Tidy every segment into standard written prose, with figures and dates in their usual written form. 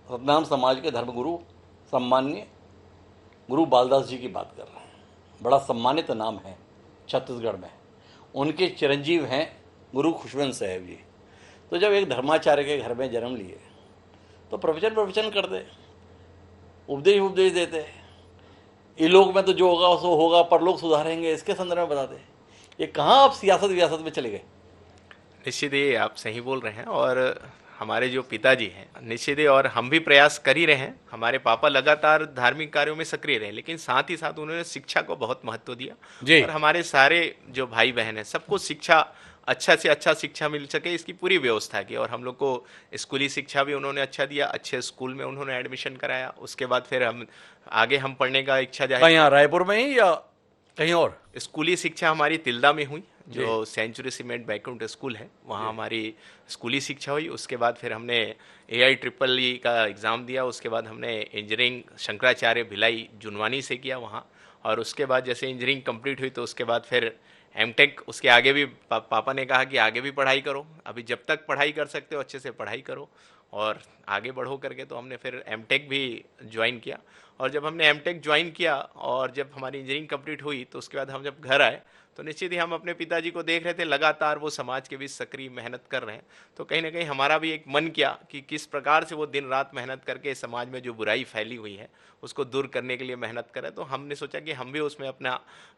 सतनाम समाज के धर्मगुरु सम्मान्य गुरु बालदास जी की बात कर रहे हैं। बड़ा सम्मानित नाम है छत्तीसगढ़ में। उनके चिरंजीव हैं गुरु खुशवंत साहब जी। तो जब एक धर्माचार्य के घर में जन्म लिए तो प्रवचन प्रवचन कर दे, उपदेश उपदेश देते। इलोक में तो जो होगा सो होगा, परलोक सुधारेंगे, इसके संदर्भ में बताते। ये कहाँ आप सियासत वियासत में चले गए? निश्चित ही आप सही बोल रहे हैं। और हमारे जो पिताजी हैं, निश्चित ही, और हम भी प्रयास कर ही रहे हैं। हमारे पापा लगातार धार्मिक कार्यों में सक्रिय रहे, लेकिन साथ ही साथ उन्होंने शिक्षा को बहुत महत्व दिया। जी। और हमारे सारे जो भाई बहन हैं, सबको शिक्षा, अच्छा से अच्छा शिक्षा मिल सके, इसकी पूरी व्यवस्था की। और हम लोग को स्कूली शिक्षा भी उन्होंने अच्छा दिया, अच्छे स्कूल में उन्होंने एडमिशन कराया। उसके बाद फिर हम आगे हम पढ़ने का इच्छा जाहिर। यहाँ रायपुर में ही या कहीं और? स्कूली शिक्षा हमारी तिल्दा में हुई, जी। जो सेंचुरी सीमेंट बैकुंठ स्कूल है, वहाँ जी। हमारी स्कूली शिक्षा हुई। उसके बाद फिर हमने AIEEE का एग्ज़ाम दिया। उसके बाद हमने इंजीनियरिंग शंकराचार्य भिलाई जुनवानी से किया वहाँ। और उसके बाद जैसे इंजीनियरिंग कंप्लीट हुई तो उसके बाद फिर M.Tech, उसके आगे भी पापा ने कहा कि आगे भी पढ़ाई करो, अभी जब तक पढ़ाई कर सकते हो अच्छे से पढ़ाई करो और आगे बढ़ो करके। तो हमने फिर M.Tech भी ज्वाइन किया। और जब हमने M.Tech ज्वाइन किया और जब हमारी इंजीनियरिंग कंप्लीट हुई तो उसके बाद हम जब घर आए तो निश्चित ही हम अपने पिताजी को देख रहे थे, लगातार वो समाज के बीच सक्रिय मेहनत कर रहे हैं। तो कहीं ना कहीं हमारा भी एक मन किया कि किस प्रकार से वो दिन रात मेहनत करके समाज में जो बुराई फैली हुई है उसको दूर करने के लिए मेहनत करें। तो हमने सोचा कि हम भी उसमें अपना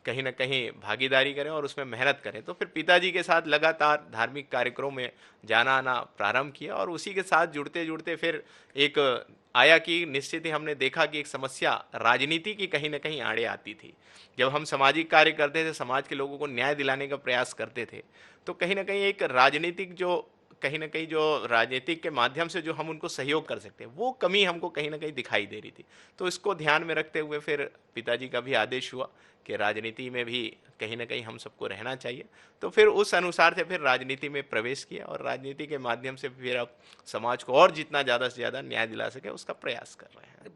कहीं ना कहीं भागीदारी करें और उसमें मेहनत करें। तो फिर पिताजी के साथ लगातार धार्मिक कार्यक्रमों में जाना आना प्रारंभ किया। और उसी के साथ जुड़ते जुड़ते फिर एक आया कि निश्चित ही हमने देखा कि एक समस्या राजनीति की कहीं ना कहीं आड़े आती थी। जब हम सामाजिक कार्य करते थे, समाज के लोगों को न्याय दिलाने का प्रयास करते थे, तो कहीं ना कहीं एक राजनीतिक जो कहीं ना कहीं जो राजनीतिक के माध्यम से जो हम उनको सहयोग कर सकते हैं, वो कमी हमको कहीं ना कहीं दिखाई दे रही थी। तो इसको ध्यान में रखते हुए फिर पिताजी का भी आदेश हुआ कि राजनीति में भी कहीं ना कहीं हम सबको रहना चाहिए। तो फिर उस अनुसार से फिर राजनीति में प्रवेश किया और राजनीति के माध्यम से फिर अब समाज को और जितना ज़्यादा से ज़्यादा न्याय दिला सके उसका प्रयास कर रहे हैं।